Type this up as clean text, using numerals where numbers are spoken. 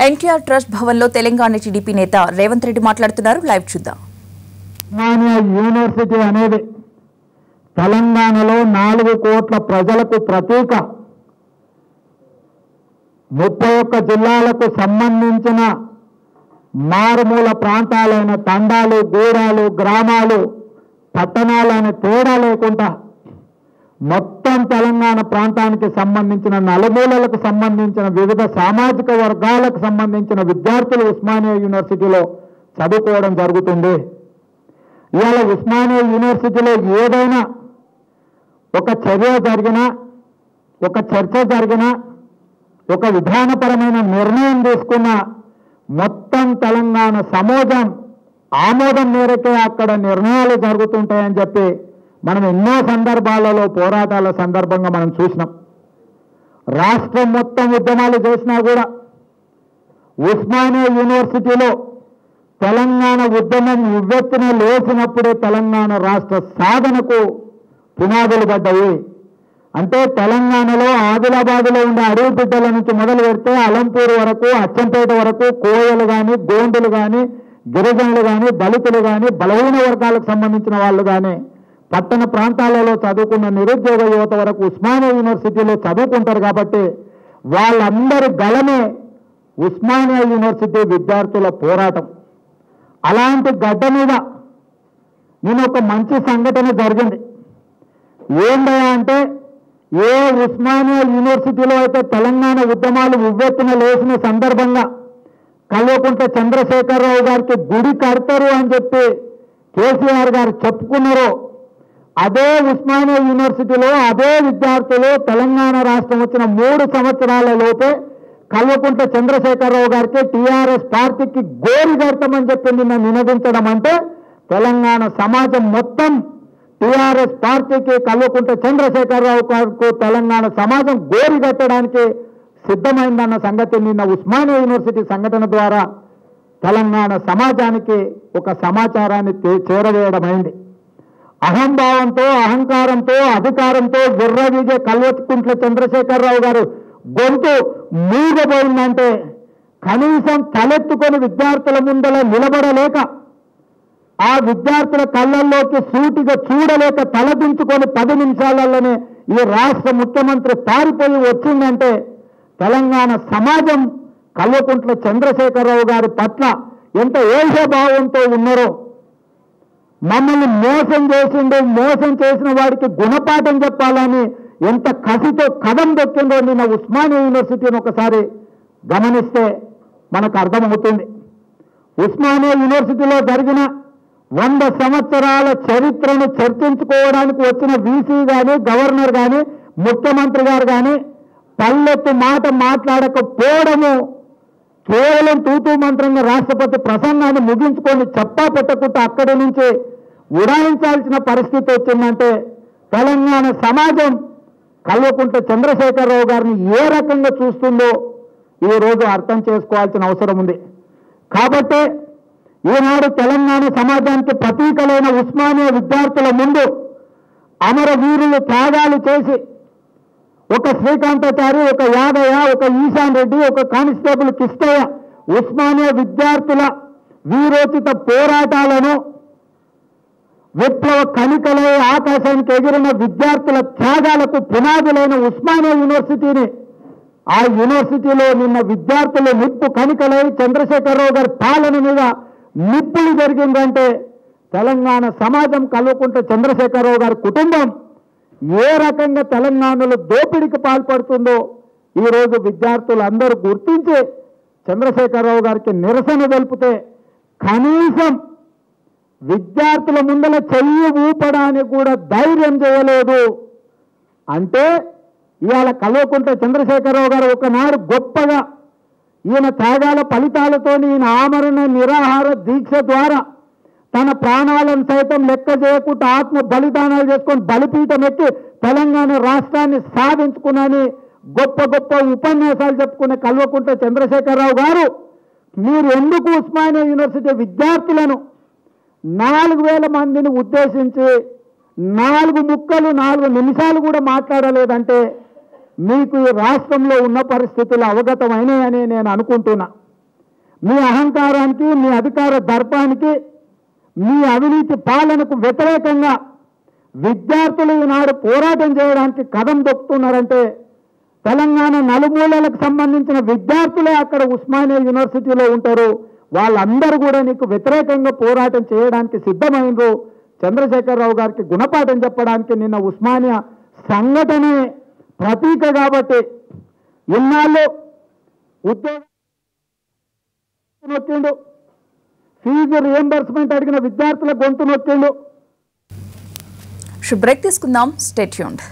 NTR trust Bhavan లో Telangana TDP నేత రేవంత్ రెడ్డి మాట్లాడుతున్నారు. లైవ్ చూద్దాం. యూనివర్సిటీ అనేది తెలంగాణలో 4 కోట్ల ప్రజలకు ప్రతీక. 31 జిల్లాలకు సంబంధించిన మారుమూల ప్రాంతాలైన తండాలు, గూడాలు, గ్రామాలు, పట్టణాలనే తేడా లేకుండా మొత్తం తెలంగాణ ప్రాంతానికి సంబంధించిన నలుమూలలకు సంబంధించిన వివిధ సామాజిక వర్గాలకు సంబంధించిన విద్యార్థులు ఉస్మానియా యూనివర్సిటీలో చదువుకోవడం జరుగుతుంది. ఇవాళ ఉస్మానియా యూనివర్సిటీలో ఏదైనా ఒక చర్య జరిగినా, ఒక చర్చ జరిగినా, ఒక విధానపరమైన నిర్ణయం తీసుకున్న మొత్తం తెలంగాణ సమాజం ఆమోదం మేరకే అక్కడ నిర్ణయాలు జరుగుతుంటాయని చెప్పి మనం ఎన్నో సందర్భాలలో పోరాటాల సందర్భంగా మనం చూసినాం. రాష్ట్రం మొత్తం ఉద్యమాలు చేసినా కూడా ఉస్మానియా యూనివర్సిటీలో తెలంగాణ ఉద్యమం ఉవ్వెత్తున లేచినప్పుడే తెలంగాణ రాష్ట్ర సాధనకు పునాదులు పడ్డాయి. అంటే తెలంగాణలో ఆదిలాబాద్లో ఉండే అడవి బిడ్డల నుంచి మొదలు పెడితే అలంపూర్ వరకు, అచ్చంపేట వరకు కోయలు కానీ, గోండులు కానీ, గిరిజనులు కానీ, దళితులు కానీ, బలహీన వర్గాలకు సంబంధించిన వాళ్ళు కానీ, పట్టణ ప్రాంతాలలో చదువుకున్న నిరుద్యోగ యువత వరకు ఉస్మానియా యూనివర్సిటీలో చదువుకుంటారు. కాబట్టి వాళ్ళందరి గలమే ఉస్మానియా యూనివర్సిటీ విద్యార్థుల పోరాటం. అలాంటి గడ్డ మీద నేను ఒక మంచి సంఘటన జరిగింది. ఏంటయ్యా అంటే, ఏ ఉస్మానియా యూనివర్సిటీలో అయితే తెలంగాణ ఉద్యమాలు ఉవ్వెత్తున లేచిన సందర్భంగా కల్వకుంట్ల చంద్రశేఖరరావు గారికి గుడి కడతారు అని చెప్పి కేసీఆర్ గారు చెప్పుకున్నారో, అదే ఉస్మానియా యూనివర్సిటీలో అదే విద్యార్థులు తెలంగాణ రాష్ట్రం వచ్చిన 3 సంవత్సరాల లోపే కల్వకుంట్ల చంద్రశేఖరరావు గారికి టీఆర్ఎస్ పార్టీకి గోరి కడతామని చెప్పి నిన్న నినదించడం అంటే తెలంగాణ సమాజం మొత్తం టీఆర్ఎస్ పార్టీకి, కల్వకుంట్ల చంద్రశేఖరరావు గారికి తెలంగాణ సమాజం గోరి కట్టడానికి సిద్ధమైందన్న సంగతి నిన్న ఉస్మానియా యూనివర్సిటీ సంఘటన ద్వారా తెలంగాణ సమాజానికి ఒక సమాచారాన్ని చేరవేయడమైంది. అహంభావంతో, అహంకారంతో, అధికారంతో విర్రవీగే కల్వకుంట్ల చంద్రశేఖరరావు గారు గొంతు మూగబోయిందంటే కనీసం తలెత్తుకొని విద్యార్థుల ముందర నిలబడలేక, ఆ విద్యార్థుల కళ్ళల్లోకి సూటిగా చూడలేక తలదించుకొని 10 నిమిషాలలోనే ఈ రాష్ట్ర ముఖ్యమంత్రి పారిపోయి వచ్చిందంటే తెలంగాణ సమాజం కల్వకుంట్ల చంద్రశేఖరరావు గారి పట్ల ఎంత ఏషభావంతో ఉన్నారో, మమ్మల్ని మోసం చేసిండో, మోసం చేసిన వాడికి గుణపాఠం చెప్పాలని ఎంత కసితో కదం దొక్కిందో నిన్న ఉస్మానియా యూనివర్సిటీని ఒకసారి గమనిస్తే మనకు అర్థమవుతుంది. ఉస్మానియా యూనివర్సిటీలో జరిగిన 100 సంవత్సరాల చరిత్రను చర్చించుకోవడానికి వచ్చిన వీసీ కానీ, గవర్నర్ కానీ, ముఖ్యమంత్రి గారు కానీ పల్లెత్తు మాట మాట్లాడకపోవడము, కేవలం తూతూ మంత్రంగా రాష్ట్రపతి ప్రసంగాన్ని ముగించుకొని చెప్పా పెట్టకుండా అక్కడి నుంచి ఉడాయించాల్సిన పరిస్థితి వచ్చిందంటే తెలంగాణ సమాజం కల్వకుంట్ల చంద్రశేఖరరావు గారిని ఏ రకంగా చూస్తుందో ఈరోజు అర్థం చేసుకోవాల్సిన అవసరం ఉంది. కాబట్టి ఈనాడు తెలంగాణ సమాజానికి ప్రతీకలైన ఉస్మానియా విద్యార్థుల ముందు అమరవీరులు త్యాగాలు చేసి, ఒక శ్రీకాంతాచారి, ఒక యాదయ్య, ఒక ఈశాన్ రెడ్డి, ఒక కానిస్టేబుల్ కిష్టయ్య ఉస్మానియా విద్యార్థుల వీరోచిత పోరాటాలను, విప్లవ కణికలై ఆకాశానికి ఎగిరిన విద్యార్థుల త్యాగాలకు పునాదులైన ఉస్మానియా యూనివర్సిటీని, ఆ యూనివర్సిటీలో నిన్న విద్యార్థులు నిప్పు కణికలై చంద్రశేఖరరావు గారి పాలన మీద నిప్పులు జరిగిందంటే తెలంగాణ సమాజం, కల్వకుంట్ల చంద్రశేఖరరావు గారి కుటుంబం ఏ రకంగా తెలంగాణలో దోపిడీకి పాల్పడుతుందో ఈరోజు విద్యార్థులు అందరూ గుర్తించి చంద్రశేఖరరావు గారికి నిరసన తెలిపితే కనీసం విద్యార్థుల ముందల చెయ్యి ఊపడానికి కూడా ధైర్యం చేయలేదు. అంటే ఇవాళ కల్వకుంట్ల చంద్రశేఖరరావు గారు ఒకనాడు గొప్పగా ఈయన త్యాగాల ఫలితాలతో, ఈయన ఆమరణ నిరాహార దీక్ష ద్వారా తన ప్రాణాలను సైతం లెక్క చేయకుండా ఆత్మ బలిదానాలు చేసుకొని బలిపీఠం ఎక్కి తెలంగాణ రాష్ట్రాన్ని సాధించుకున్నాని గొప్ప గొప్ప ఉపన్యాసాలు చెప్పుకునే కల్వకుంట్ల చంద్రశేఖరరావు గారు, మీరు ఎందుకు ఉస్మానియా యూనివర్సిటీ విద్యార్థులను 4000 మందిని ఉద్దేశించి 4 ముక్కలు 4 నిమిషాలు కూడా మాట్లాడలేదంటే మీకు ఈ రాష్ట్రంలో ఉన్న పరిస్థితులు అవగతమైనాయని నేను అనుకుంటున్నా. మీ అహంకారానికి, మీ అధికార దర్పానికి, మీ అవినీతి పాలనకు వ్యతిరేకంగా విద్యార్థులు ఈనాడు పోరాటం చేయడానికి కదం దొక్కుతున్నారంటే తెలంగాణ నలుమూలలకు సంబంధించిన విద్యార్థులే అక్కడ ఉస్మానియా యూనివర్సిటీలో ఉంటారు. వాళ్ళందరూ కూడా నీకు వ్యతిరేకంగా పోరాటం చేయడానికి సిద్ధమైనరు. చంద్రశేఖరరావు గారికి గుణపాఠం చెప్పడానికి నిన్న ఉస్మానియా సంఘటనే ప్రతీక. కాబట్టి ఇన్నాళ్ళు ఉద్యోగం నొక్కిండు, ఫీజు రియంబర్స్మెంట్ అడిగిన విద్యార్థుల గొంతు నొక్కిండు. బ్రేక్ తీసుకుందాం, స్టే ట్యూన్డ్.